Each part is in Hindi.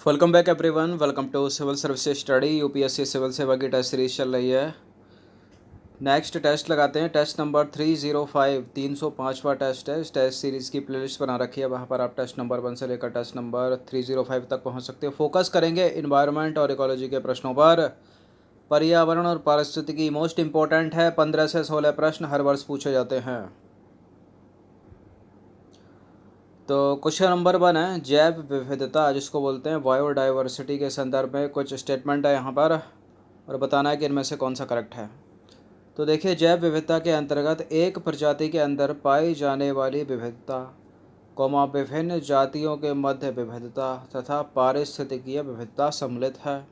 Welcome back everyone. Welcome to civil services study. UPSC civil सेवा की टेस्ट सीरीज चल रही है। नेक्स्ट टेस्ट लगाते हैं। टेस्ट नंबर 305 305वां टेस्ट है। इस टेस्ट सीरीज़ की प्लेलिस्ट बना रखी है, वहाँ पर आप टेस्ट नंबर 1 से लेकर टेस्ट नंबर 305 तक पहुँच सकते हो। फोकस करेंगे इन्वायरमेंट और इकोलॉजी के प्रश्नों पर। पर्यावरण और पारिस्थितिकी मोस्ट इंपॉर्टेंट है। 15 से 16 प्रश्न हर वर्ष पूछे जाते हैं। तो क्वेश्चन नंबर 1 है जैव विविधता, जिसको बोलते हैं बायोडाइवर्सिटी के संदर्भ में कुछ स्टेटमेंट है यहाँ पर, और बताना है कि इनमें से कौन सा करेक्ट है। तो देखिए, जैव विविधता के अंतर्गत एक प्रजाति के अंदर पाई जाने वाली विविधता, विभिन्न जातियों के मध्य विविधता तथा पारिस्थितिकीय विविधता सम्मिलित है।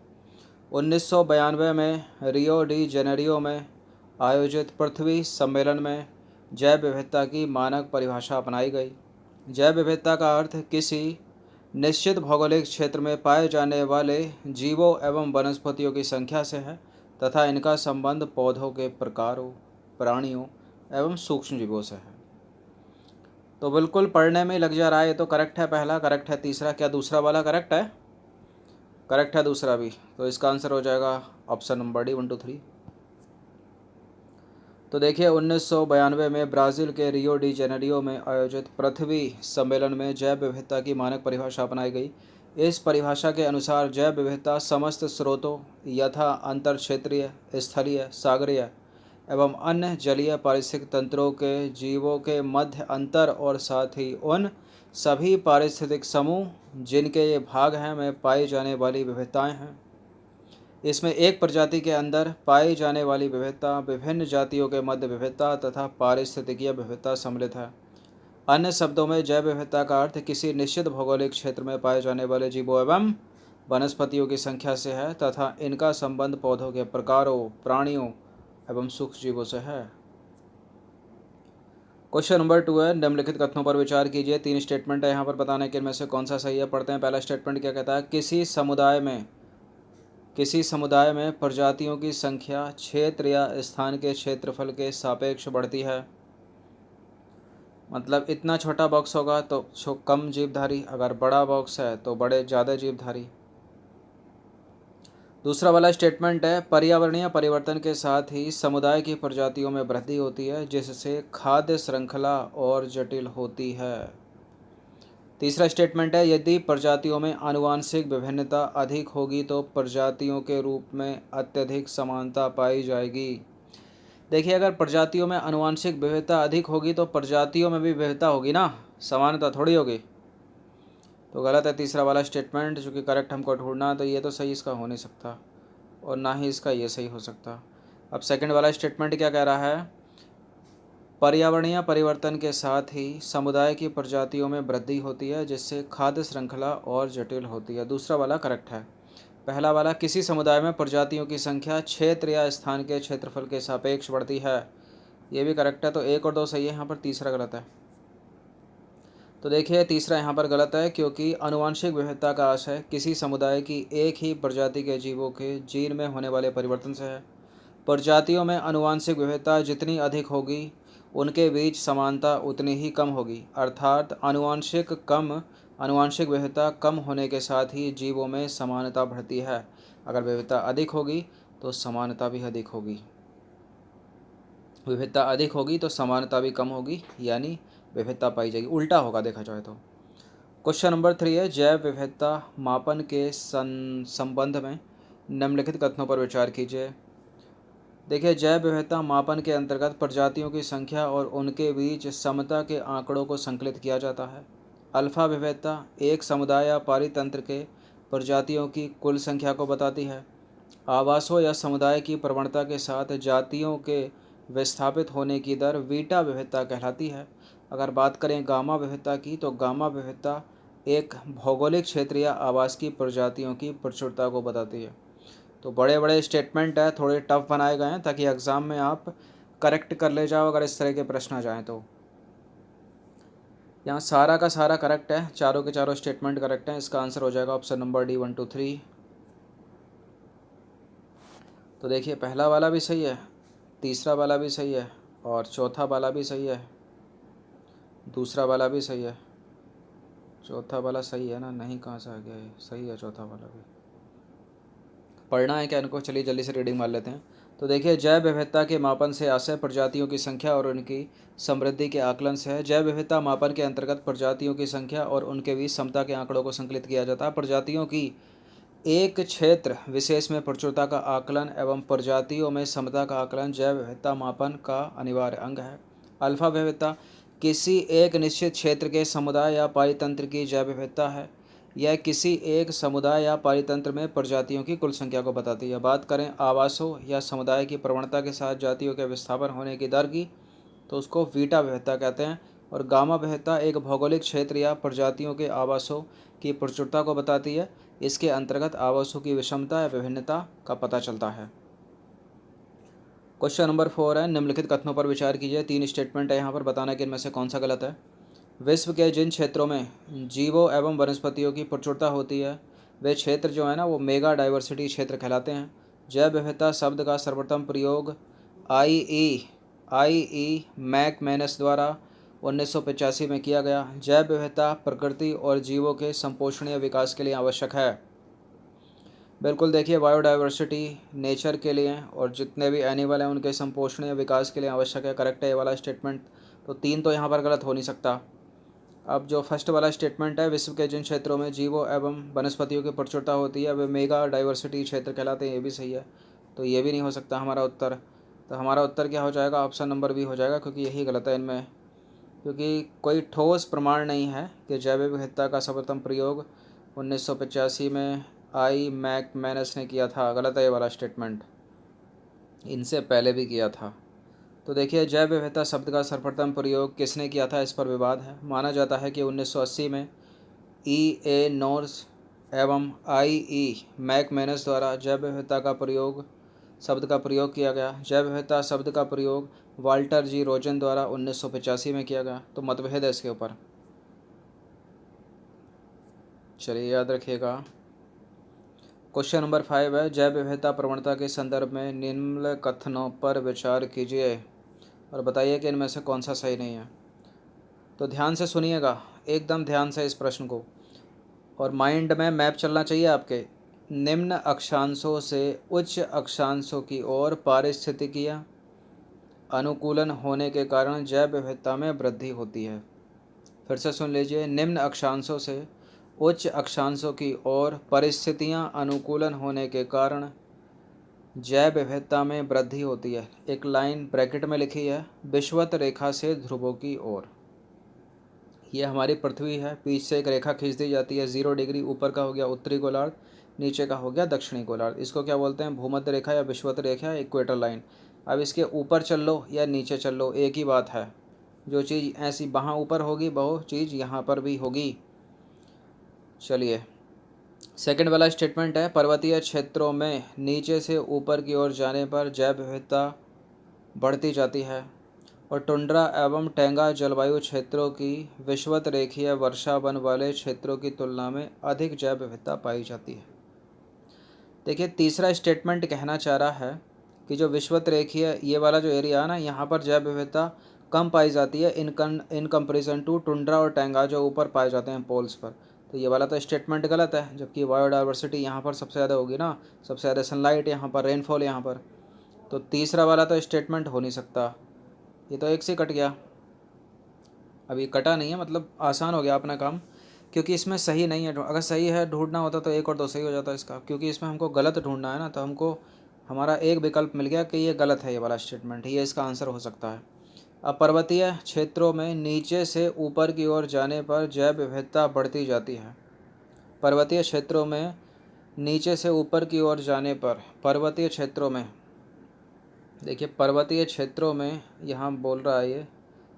1992 में रियो डी जेनेरियो में आयोजित पृथ्वी सम्मेलन में जैव विविधता की मानक परिभाषा अपनाई गई। जैव विविधता का अर्थ किसी निश्चित भौगोलिक क्षेत्र में पाए जाने वाले जीवों एवं वनस्पतियों की संख्या से है तथा इनका संबंध पौधों के प्रकारों, प्राणियों एवं सूक्ष्म जीवों से है। तो बिल्कुल पढ़ने में लग जा रहा है। ये तो करेक्ट है, पहला करेक्ट है। तीसरा क्या दूसरा वाला करेक्ट है? करेक्ट है दूसरा भी। तो इसका आंसर हो जाएगा ऑप्शन नंबर डी 1 2 3। तो देखिए, 1992 में ब्राज़ील के रियो डी जेनेरियो में आयोजित पृथ्वी सम्मेलन में जैव विविधता की मानक परिभाषा अपनाई गई। इस परिभाषा के अनुसार जैव विविधता समस्त स्रोतों यथा अंतर क्षेत्रीय, स्थलीय, सागरीय एवं अन्य जलीय पारिस्थितिक तंत्रों के जीवों के मध्य अंतर और साथ ही उन सभी पारिस्थितिक समूह जिनके ये भाग हैं में पाई जाने वाली विविधताएँ हैं। इसमें एक प्रजाति के अंदर पाई जाने वाली विविधता, विभिन्न जातियों के मध्य विविधता तथा पारिस्थितिकीय विविधता सम्मिलित है। अन्य शब्दों में जैव विविधता का अर्थ किसी निश्चित भौगोलिक क्षेत्र में पाए जाने वाले जीवों एवं वनस्पतियों की संख्या से है तथा इनका संबंध पौधों के प्रकारों, प्राणियों एवं सूक्ष्म जीवों से है। क्वेश्चन नंबर 2 है निम्नलिखित कथनों पर विचार कीजिए। 3 स्टेटमेंट है यहाँ पर, बताने के इनमें से कौन सा सही है। पढ़ते हैं। पहला स्टेटमेंट क्या कहता है? किसी समुदाय में प्रजातियों की संख्या क्षेत्र या स्थान के क्षेत्रफल के सापेक्ष बढ़ती है। मतलब इतना छोटा बॉक्स होगा तो कम जीवधारी, अगर बड़ा बॉक्स है तो बड़े ज़्यादा जीवधारी। दूसरा वाला स्टेटमेंट है पर्यावरणीय परिवर्तन के साथ ही समुदाय की प्रजातियों में वृद्धि होती है, जिससे खाद्य श्रृंखला और जटिल होती है। तीसरा स्टेटमेंट है यदि प्रजातियों में आनुवंशिक विभिन्नता अधिक होगी तो प्रजातियों के रूप में अत्यधिक समानता पाई जाएगी। देखिए, अगर प्रजातियों में आनुवंशिक विविधता अधिक होगी तो प्रजातियों में भी विविधता होगी ना, समानता थोड़ी होगी। तो गलत है तीसरा वाला स्टेटमेंट, जो कि करेक्ट हमको ढूंढना। तो ये तो सही इसका हो नहीं सकता और ना ही इसका ये सही हो सकता। अब सेकंड वाला स्टेटमेंट क्या कह रहा है? पर्यावरणीय परिवर्तन के साथ ही समुदाय की प्रजातियों में वृद्धि होती है, जिससे खाद्य श्रृंखला और जटिल होती है। दूसरा वाला करेक्ट है। पहला वाला किसी समुदाय में प्रजातियों की संख्या क्षेत्र या स्थान के क्षेत्रफल के सापेक्ष बढ़ती है, ये भी करेक्ट है। तो 1 और 2 सही है यहाँ पर, तीसरा गलत है। तो देखिए, तीसरा यहाँ पर गलत है, क्योंकि आनुवंशिक विविधता का आशय किसी समुदाय की एक ही प्रजाति के जीवों के जीन में होने वाले परिवर्तन से है। प्रजातियों में आनुवंशिक विविधता जितनी अधिक होगी उनके बीच समानता उतनी ही कम होगी, अर्थात आनुवंशिक विविधता कम होने के साथ ही जीवों में समानता बढ़ती है। अगर विविधता अधिक होगी तो समानता भी अधिक होगी, विविधता अधिक होगी तो समानता भी कम होगी, यानी विविधता पाई जाएगी। उल्टा होगा देखा जाए तो। क्वेश्चन नंबर 3 है जैव विविधता मापन के संबंध में निम्नलिखित कथनों पर विचार कीजिए। देखिए, जैव विविधता मापन के अंतर्गत प्रजातियों की संख्या और उनके बीच समता के आंकड़ों को संकलित किया जाता है। अल्फा विविधता एक समुदाय या पारितंत्र के प्रजातियों की कुल संख्या को बताती है। आवासों या समुदाय की प्रवणता के साथ जातियों के विस्थापित होने की दर बीटा विविधता कहलाती है। अगर बात करें गामा विविधता की, तो गामा विविधता एक भौगोलिक क्षेत्र या आवास की प्रजातियों की प्रचुरता को बताती है। तो बड़े बड़े स्टेटमेंट है, थोड़े टफ बनाए गए हैं ताकि एग्ज़ाम में आप करेक्ट कर ले जाओ अगर इस तरह के प्रश्न आ जाएँ तो। यहाँ सारा का सारा करेक्ट है, चारों के चारों स्टेटमेंट करेक्ट हैं। इसका आंसर हो जाएगा ऑप्शन नंबर डी 1 2 3। तो देखिए, पहला वाला भी सही है, तीसरा वाला भी सही है और चौथा वाला भी सही है, दूसरा वाला भी सही है, चौथा वाला सही है ना? नहीं, कहाँ से आ गया ये? सही है चौथा वाला भी। पढ़ना है क्या इनको? चलिए जल्दी से रीडिंग मार लेते हैं। तो देखिए, जैव विविधता के मापन से आशय प्रजातियों की संख्या और उनकी समृद्धि के आकलन से है। जैव विविधता मापन के अंतर्गत प्रजातियों की संख्या और उनके बीच समता के आंकड़ों को संकलित किया जाता है। प्रजातियों की एक क्षेत्र विशेष में प्रचुरता का आकलन एवं प्रजातियों में समता का आकलन जैव विविधता मापन का अनिवार्य अंग है। अल्फा विविधता किसी एक निश्चित क्षेत्र के समुदाय या पारितंत्र की जैव विविधता है। यह किसी एक समुदाय या पारितंत्र में प्रजातियों की कुल संख्या को बताती है। बात करें आवासों या समुदाय की प्रवणता के साथ जातियों के विस्थापन होने की दर की, तो उसको वीटा विविधता कहते हैं। और गामा विविधता एक भौगोलिक क्षेत्र या प्रजातियों के आवासों की प्रचुरता को बताती है। इसके अंतर्गत आवासों की विषमता या विभिन्नता का पता चलता है। क्वेश्चन नंबर 4 है, निम्नलिखित कथनों पर विचार कीजिए। 3 स्टेटमेंट है यहाँ पर, बताना कि इनमें से कौन सा गलत है। विश्व के जिन क्षेत्रों में जीवों एवं वनस्पतियों की प्रचुरता होती है वे क्षेत्र जो है ना वो मेगा डाइवर्सिटी क्षेत्र कहलाते हैं। जैव विविधता शब्द का सर्वप्रथम प्रयोग आई मैकमैनस द्वारा 1985 में किया गया। जैव विविधता प्रकृति और जीवों के संपोषणीय विकास के लिए आवश्यक है। बिल्कुल, देखिए बायोडाइवर्सिटी नेचर के लिए और जितने भी एनिमल हैं उनके संपोषणीय विकास के लिए आवश्यक है। करेक्ट है ये वाला स्टेटमेंट। तो 3 तो यहाँ पर गलत हो नहीं सकता। अब जो फर्स्ट वाला स्टेटमेंट है, विश्व के जिन क्षेत्रों में जीवों एवं वनस्पतियों की प्रचुरता होती है वे मेगा डाइवर्सिटी क्षेत्र कहलाते हैं, ये भी सही है। तो ये भी नहीं हो सकता हमारा उत्तर। तो हमारा उत्तर क्या हो जाएगा? ऑप्शन नंबर बी हो जाएगा, क्योंकि यही गलत है इनमें। क्योंकि कोई ठोस प्रमाण नहीं है कि जैव विविधता का सर्वप्रथम प्रयोग 1985 में आई मैकमैनस ने किया था। गलत है ये वाला स्टेटमेंट, इनसे पहले भी किया था। तो देखिए, जैव विविधता शब्द का सर्वप्रथम प्रयोग किसने किया था, इस पर विवाद है। माना जाता है कि 1980 में E.A. नॉर्स एवं I.E. मैकमैनस द्वारा जैव विविधता का प्रयोग शब्द का प्रयोग किया गया। जैव विविधता शब्द का प्रयोग वाल्टर जी रोजन द्वारा 1985 में किया गया। तो मतभेद है इसके ऊपर, चलिए याद रखिएगा। क्वेश्चन नंबर 5 है, जैव विविधता प्रवणता के संदर्भ में निम्न कथनों पर विचार कीजिए और बताइए कि इनमें से कौन सा सही नहीं है। तो ध्यान से सुनिएगा, एकदम ध्यान से इस प्रश्न को, और माइंड में मैप चलना चाहिए आपके। निम्न अक्षांशों से उच्च अक्षांशों की ओर पारिस्थितिकीय अनुकूलन होने के कारण जैव विविधता में वृद्धि होती है। फिर से सुन लीजिए, निम्न अक्षांशों से उच्च अक्षांशों की ओर परिस्थितियां अनुकूलन होने के कारण जैव विविधता में वृद्धि होती है। एक लाइन ब्रैकेट में लिखी है, विषुवत रेखा से ध्रुवों की ओर। यह हमारी पृथ्वी है, बीच से एक रेखा खींच दी जाती है 0 डिग्री। ऊपर का हो गया उत्तरी गोलार्ध, नीचे का हो गया दक्षिणी गोलार्ध। इसको क्या बोलते हैं? भूमध्य रेखा या विषुवत रेखा, इक्वेटर लाइन। अब इसके ऊपर चल लो या नीचे चल लो, एक ही बात है। जो चीज़ ऐसी वहाँ ऊपर होगी वो चीज़ यहाँ पर भी होगी। चलिए, सेकंड वाला स्टेटमेंट है, पर्वतीय क्षेत्रों में नीचे से ऊपर की ओर जाने पर जैव विविधता बढ़ती जाती है और टुंड्रा एवं टैंगा जलवायु क्षेत्रों की विषुवत रेखीय वर्षा वन वाले क्षेत्रों की तुलना में अधिक जैव विविधता पाई जाती है। देखिए, तीसरा स्टेटमेंट कहना चाह रहा है कि जो विषुवत रेखीय ये वाला जो एरिया है ना, यहाँ पर जैव विविधता कम पाई जाती है इन कंपेरिजन टू टुंड्रा और टैंगा जो ऊपर पाए जाते हैं पोल्स पर। तो ये वाला तो स्टेटमेंट गलत है, जबकि बायोडाइवर्सिटी यहाँ पर सबसे ज़्यादा होगी ना, सबसे ज़्यादा सनलाइट यहाँ पर, रेनफॉल यहाँ पर। तो तीसरा वाला तो स्टेटमेंट हो नहीं सकता। ये तो एक से कट गया, अभी कटा नहीं है, मतलब आसान हो गया अपना काम, क्योंकि इसमें सही नहीं है। अगर सही है ढूंढना होता तो एक और दो सही हो जाता इसका, क्योंकि इसमें हमको गलत ढूंढना है ना, तो हमको हमारा एक विकल्प मिल गया कि ये गलत है, ये वाला स्टेटमेंट, ये इसका आंसर हो सकता है। अब पर्वतीय क्षेत्रों में नीचे से ऊपर की ओर जाने पर जैव विविधता बढ़ती जाती है। पर्वतीय क्षेत्रों में नीचे से ऊपर की ओर जाने पर, पर्वतीय क्षेत्रों में, देखिए पर्वतीय क्षेत्रों में यहाँ बोल रहा है ये,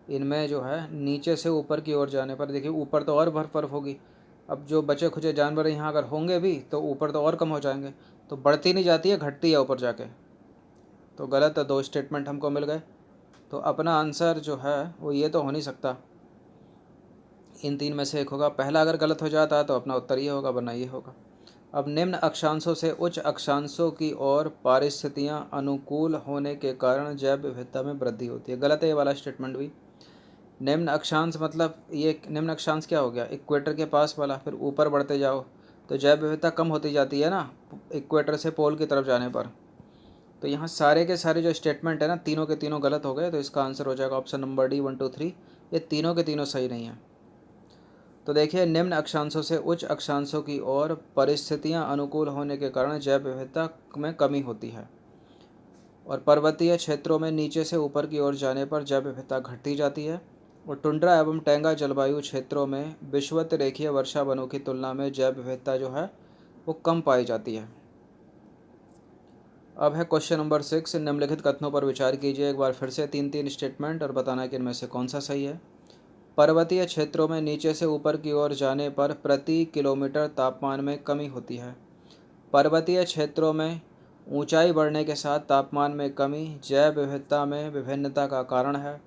इनमें जो है नीचे से ऊपर की ओर जाने पर, देखिए ऊपर तो और बर्फ होगी। अब जो बचे खुचे जानवर यहाँ अगर होंगे भी तो ऊपर तो और कम हो जाएंगे, तो बढ़ती नहीं जाती है, घटती है ऊपर जाके। तो गलत है, 2 स्टेटमेंट हमको मिल गए। तो अपना आंसर जो है वो ये तो हो नहीं सकता, इन 3 में से एक होगा। पहला अगर गलत हो जाता है तो अपना उत्तर ये होगा, वरना ये होगा। अब निम्न अक्षांशों से उच्च अक्षांशों की ओर परिस्थितियां अनुकूल होने के कारण जैव विविधता में वृद्धि होती है। गलत है ये वाला स्टेटमेंट भी। निम्न अक्षांश मतलब ये निम्न अक्षांश क्या हो गया, इक्वेटर के पास वाला। फिर ऊपर बढ़ते जाओ तो जैव विविधता कम होती जाती है ना इक्वेटर से पोल की तरफ जाने पर। तो यहाँ सारे के सारे जो स्टेटमेंट है ना, तीनों के तीनों गलत हो गए। तो इसका आंसर हो जाएगा ऑप्शन नंबर डी 1 2 3। ये तीनों के तीनों सही नहीं है। तो देखिए, निम्न अक्षांशों से उच्च अक्षांशों की ओर परिस्थितियाँ अनुकूल होने के कारण जैव विविधता में कमी होती है, और पर्वतीय क्षेत्रों में नीचे से ऊपर की ओर जाने पर जैव विविधता घटती जाती है, और टुंड्रा एवं टैंगा जलवायु क्षेत्रों में विषुवत रेखीय वर्षा वनों की तुलना में जैव विविधता जो है वो कम पाई जाती है। अब है क्वेश्चन नंबर 6। निम्नलिखित कथनों पर विचार कीजिए। एक बार फिर से तीन तीन स्टेटमेंट और बताना कि इनमें से कौन सा सही है। पर्वतीय क्षेत्रों में नीचे से ऊपर की ओर जाने पर प्रति किलोमीटर तापमान में कमी होती है। पर्वतीय क्षेत्रों में ऊंचाई बढ़ने के साथ तापमान में कमी जैव विविधता में विभिन्नता का कारण है।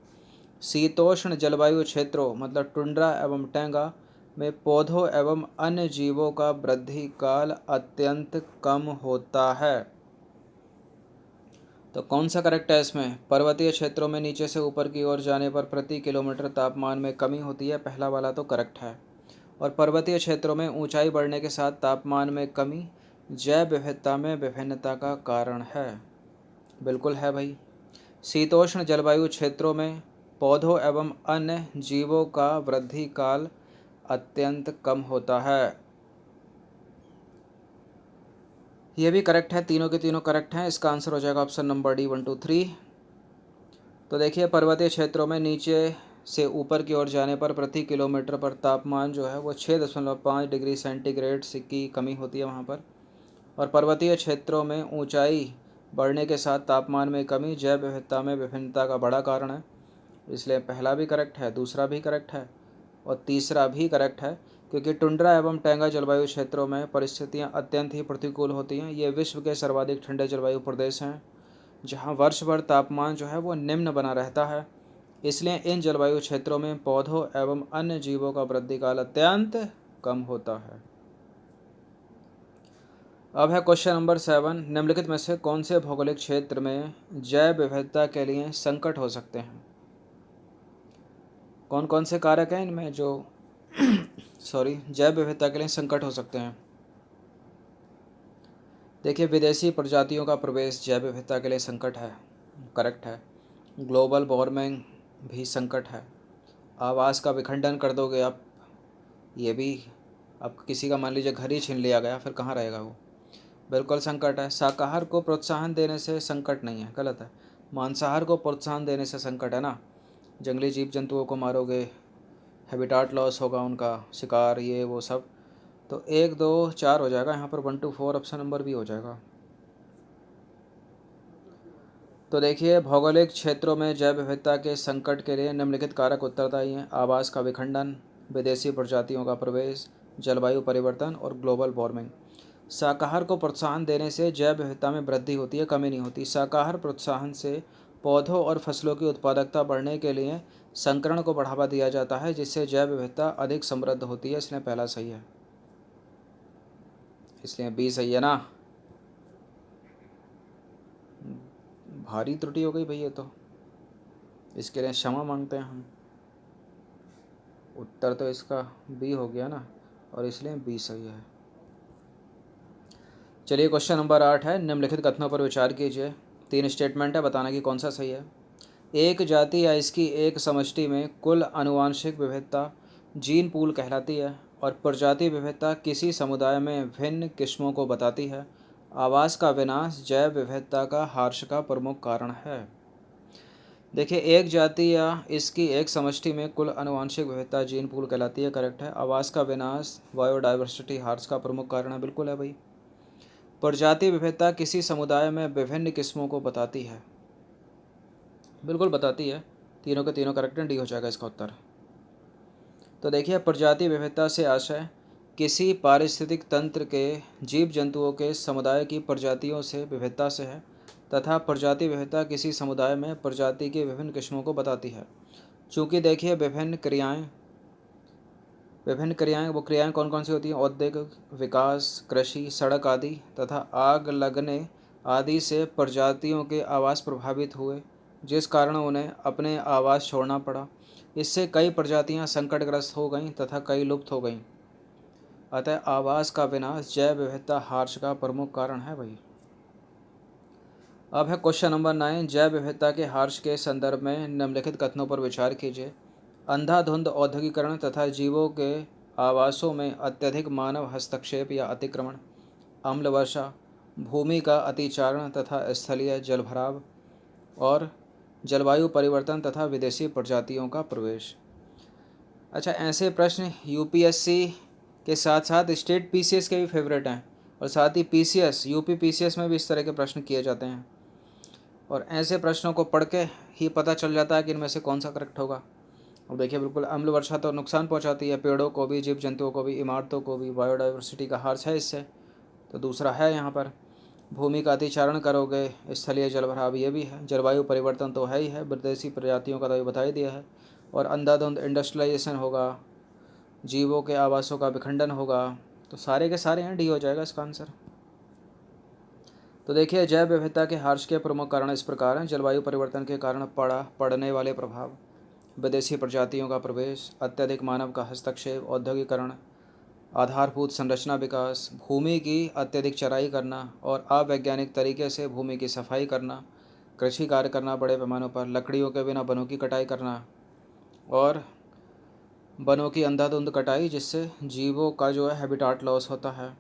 शीतोष्ण जलवायु क्षेत्रों मतलब टुंड्रा एवं टैंगा में पौधों एवं अन्य जीवों का वृद्धि काल अत्यंत कम होता है। तो कौन सा करेक्ट है इसमें? पर्वतीय क्षेत्रों में नीचे से ऊपर की ओर जाने पर प्रति किलोमीटर तापमान में कमी होती है, पहला वाला तो करेक्ट है। और पर्वतीय क्षेत्रों में ऊंचाई बढ़ने के साथ तापमान में कमी जैव विविधता में विभिन्नता का कारण है, बिल्कुल है भाई। शीतोष्ण जलवायु क्षेत्रों में पौधों एवं अन्य जीवों का वृद्धि काल अत्यंत कम होता है। ये भी करेक्ट है, तीनों के तीनों करेक्ट हैं। इसका आंसर हो जाएगा ऑप्शन नंबर डी 1 2 3। तो देखिए, पर्वतीय क्षेत्रों में नीचे से ऊपर की ओर जाने पर प्रति किलोमीटर पर तापमान जो है वो 6.5 डिग्री सेंटीग्रेड की कमी होती है वहाँ पर। और पर्वतीय क्षेत्रों में ऊंचाई बढ़ने के साथ तापमान में कमी जैव विविधता में विभिन्नता का बड़ा कारण है, इसलिए पहला भी करेक्ट है, दूसरा भी करेक्ट है और तीसरा भी करेक्ट है। क्योंकि टुंड्रा एवं टैंगा जलवायु क्षेत्रों में परिस्थितियां अत्यंत ही प्रतिकूल होती हैं। ये विश्व के सर्वाधिक ठंडे जलवायु प्रदेश हैं, जहां वर्ष भर तापमान जो है वो निम्न बना रहता है। इसलिए इन जलवायु क्षेत्रों में पौधों एवं अन्य जीवों का वृद्धि काल अत्यंत कम होता है। अब है क्वेश्चन नंबर 7। निम्नलिखित में से कौन से भौगोलिक क्षेत्र में जैव विविधता के लिए संकट हो सकते हैं? कौन कौन से कारक हैं इनमें जो जैव विविधता के लिए संकट हो सकते हैं? देखिए, विदेशी प्रजातियों का प्रवेश जैव विविधता के लिए संकट है, करेक्ट है। ग्लोबल वार्मिंग भी संकट है। आवास का विखंडन कर दोगे आप, ये भी। अब किसी का मान लीजिए घर ही छीन लिया गया, फिर कहाँ रहेगा वो, बिल्कुल संकट है। शाकाहार को प्रोत्साहन देने से संकट नहीं है, गलत है। मांसाहार को प्रोत्साहन देने से संकट है ना। जंगली जीव जंतुओं को मारोगे, हैबिटाट लॉस होगा, उनका शिकार, ये वो सब। तो 1 2 4 हो जाएगा यहाँ पर, 1 2 4 ऑप्शन नंबर भी हो जाएगा। तो देखिए, भौगोलिक क्षेत्रों में जैव विविधता के संकट के लिए निम्नलिखित कारक उत्तरदायी हैं: आवास का विखंडन, विदेशी प्रजातियों का प्रवेश, जलवायु परिवर्तन और ग्लोबल वार्मिंग। शाकाहार को प्रोत्साहन देने से जैव विविधता में वृद्धि होती है, कमी नहीं होती। शाकाहार प्रोत्साहन से पौधों और फसलों की उत्पादकता बढ़ने के लिए संकरण को बढ़ावा दिया जाता है, जिससे जैव विविधता अधिक समृद्ध होती है, इसलिए पहला सही है, इसलिए बी सही है ना। भारी त्रुटि हो गई भैया, तो इसके लिए क्षमा मांगते हैं हम। उत्तर तो इसका बी हो गया ना, और इसलिए बी सही है। चलिए, क्वेश्चन नंबर 8 है। निम्नलिखित कथनों पर विचार कीजिए। 3 स्टेटमेंट है, बताना कि कौन सा सही है। एक जाति या इसकी एक समष्टि में कुल आनुवंशिक विविधता जीन पूल कहलाती है, और प्रजाति विविधता किसी समुदाय में भिन्न किस्मों को बताती है। आवास का विनाश जैव विविधता का हार्श का प्रमुख कारण है। देखिए, एक जाति या इसकी एक समष्टि में कुल आनुवंशिक विविधता जीन पूल कहलाती है, करेक्ट है। आवास का विनाश बायोडाइवर्सिटी हार्स का प्रमुख कारण है, बिल्कुल है भाई। प्रजाति विविधता किसी समुदाय में विभिन्न किस्मों को बताती है, बिल्कुल बताती है। तीनों के तीनों करेक्ट हैं, डी हो जाएगा इसका उत्तर। तो देखिए, प्रजाति विविधता से आशय किसी पारिस्थितिक तंत्र के जीव जंतुओं के समुदाय की प्रजातियों से विविधता से है, तथा प्रजाति विविधता किसी समुदाय में प्रजाति की विभिन्न किस्मों को बताती है। चूँकि देखिए, विभिन्न क्रियाएं वो क्रियाएं कौन कौन सी होती हैं? औद्योगिक विकास, कृषि, सड़क आदि तथा आग लगने आदि से प्रजातियों के आवास प्रभावित हुए, जिस कारण उन्हें अपने आवास छोड़ना पड़ा। इससे कई प्रजातियां संकटग्रस्त हो गईं तथा कई लुप्त हो गईं। अतः आवास का विनाश जैव विविधता ह्रास का प्रमुख कारण है भाई। अब है क्वेश्चन नंबर 9। जैव विविधता के ह्रास के संदर्भ में निम्नलिखित कथनों पर विचार कीजिए। अंधाधुंध औद्योगिकरण तथा जीवों के आवासों में अत्यधिक मानव हस्तक्षेप या अतिक्रमण, अम्ल वर्षा, भूमि का अतिचारण तथा स्थलीय जलभराव और जलवायु परिवर्तन तथा विदेशी प्रजातियों का प्रवेश। अच्छा, ऐसे प्रश्न यूपीएससी के साथ साथ स्टेट पीसीएस के भी फेवरेट हैं और साथ ही पीसीएस यूपी पीसीएस में भी इस तरह के प्रश्न किए जाते हैं और ऐसे प्रश्नों को पढ़ के ही पता चल जाता है कि इनमें से कौन सा करेक्ट होगा। अब देखिए, बिल्कुल अम्ल वर्षा तो नुकसान पहुंचाती है पेड़ों को भी, जीव जंतुओं को भी, इमारतों को भी, बायोडाइवर्सिटी का ह्रास है इससे, तो दूसरा है यहाँ पर। भूमि का अतिचारण करोगे, स्थलीय जलभराव ये भी है, जलवायु परिवर्तन तो है ही है, विदेशी प्रजातियों का तो ये बता ही दिया है, और अंधाधुंध इंडस्ट्रियलाइजेशन होगा, जीवों के आवासों का विखंडन होगा, तो सारे के सारे हैं, डी हो जाएगा इसका आंसर। तो देखिए, जैव विविधता के ह्रास के प्रमुख कारण इस प्रकार हैं। जलवायु परिवर्तन के कारण पड़ने वाले प्रभाव, विदेशी प्रजातियों का प्रवेश, अत्यधिक मानव का हस्तक्षेप, औद्योगिकरण, आधारभूत संरचना विकास, भूमि की अत्यधिक चराई करना और अवैज्ञानिक तरीके से भूमि की सफाई करना, कृषि कार्य करना बड़े पैमानों पर, लकड़ियों के बिना वनों की कटाई करना और वनों की अंधाधुंध कटाई जिससे जीवों का जो है हैबिटाट लॉस होता है,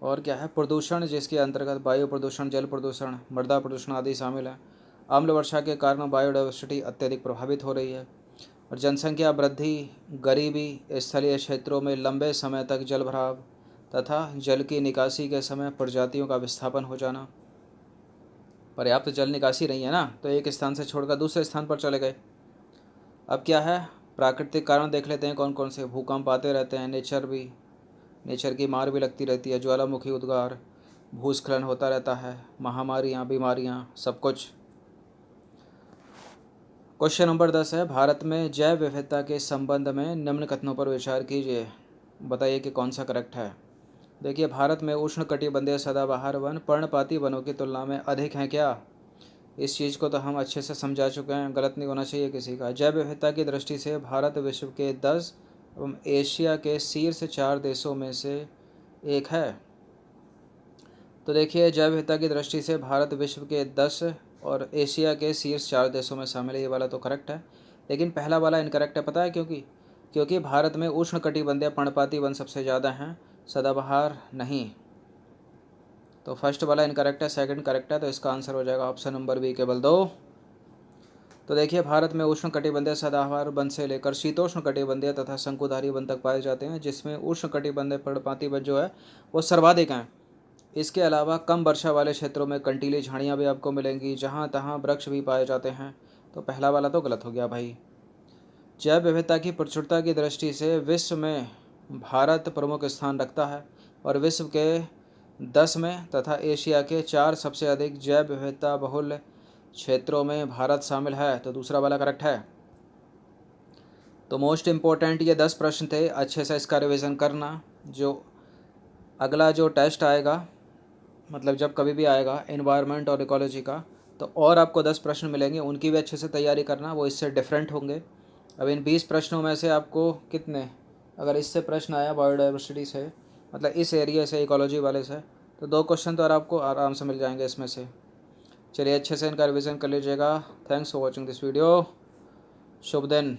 और क्या है प्रदूषण जिसके अंतर्गत वायु प्रदूषण, जल प्रदूषण, मृदा प्रदूषण आदि शामिल है। अम्ल वर्षा के कारण बायोडाइवर्सिटी अत्यधिक प्रभावित हो रही है और जनसंख्या वृद्धि, गरीबी, स्थलीय क्षेत्रों में लंबे समय तक जलभराव तथा जल की निकासी के समय प्रजातियों का विस्थापन हो जाना। पर्याप्त जल निकासी नहीं है ना, तो एक स्थान से छोड़कर दूसरे स्थान पर चले गए। अब क्या है, प्राकृतिक कारण देख लेते हैं कौन कौन से। भूकंप आते रहते हैं, नेचर की मार भी लगती रहती है, ज्वालामुखी उद्गार, भूस्खलन होता रहता है, महामारियाँ, बीमारियाँ, सब कुछ। क्वेश्चन नंबर 10 है, भारत में जैव विविधता के संबंध में निम्न कथनों पर विचार कीजिए, बताइए कि कौन सा करेक्ट है। देखिए, भारत में उष्णकटिबंधीय सदाबहार वन पर्णपाती वनों की तुलना में अधिक हैं क्या? इस चीज़ को तो हम अच्छे से समझा चुके हैं, गलत नहीं होना चाहिए किसी का। जैव विविधता की दृष्टि से भारत विश्व के 10 एवं एशिया के शीर्ष 4 देशों में से एक है। तो देखिए, जैव विविधता की दृष्टि से भारत विश्व के 10 और एशिया के शीर्ष 4 देशों में शामिल है, ये वाला तो करेक्ट है। लेकिन पहला वाला इनकरेक्ट है, पता है क्योंकि भारत में उष्णकटिबंधीय पर्णपाती वन सबसे ज़्यादा हैं, सदाबहार नहीं। तो फर्स्ट वाला इनकरेक्ट है, सेकंड करेक्ट है, तो इसका आंसर हो जाएगा ऑप्शन नंबर बी, केवल 2। तो देखिए, भारत में उष्णकटिबंधीय सदाबहार वन से लेकर शीतोष्णकटिबंधीय तथा शंकुधारी वन तक पाए जाते हैं, जिसमें उष्णकटिबंधीय पर्णपाती वन जो है वो सर्वाधिक हैं। इसके अलावा कम वर्षा वाले क्षेत्रों में कंटीली झाड़ियाँ भी आपको मिलेंगी, जहाँ तहाँ वृक्ष भी पाए जाते हैं। तो पहला वाला तो गलत हो गया भाई। जैव विविधता की प्रचुरता की दृष्टि से विश्व में भारत प्रमुख स्थान रखता है और विश्व के 10 में तथा एशिया के 4 सबसे अधिक जैव विविधता बहुल क्षेत्रों में भारत शामिल है, तो दूसरा वाला करेक्ट है। तो मोस्ट इम्पोर्टेंट ये 10 प्रश्न थे, अच्छे से इसका रिवीजन करना। जो अगला जो टेस्ट आएगा, मतलब जब कभी भी आएगा एनवायरनमेंट और इकोलॉजी का, तो और आपको 10 प्रश्न मिलेंगे, उनकी भी अच्छे से तैयारी करना, वो इससे डिफरेंट होंगे। अब इन 20 प्रश्नों में से आपको कितने, अगर इससे प्रश्न आया बायोडाइवर्सिटी से, मतलब इस एरिया से, इकोलॉजी वाले से, तो 2 क्वेश्चन तो और आपको आराम से मिल जाएंगे इसमें से। चलिए, अच्छे से इनका रिवीजन कर लीजिएगा। Thanks for watching this video. शुभ दिन।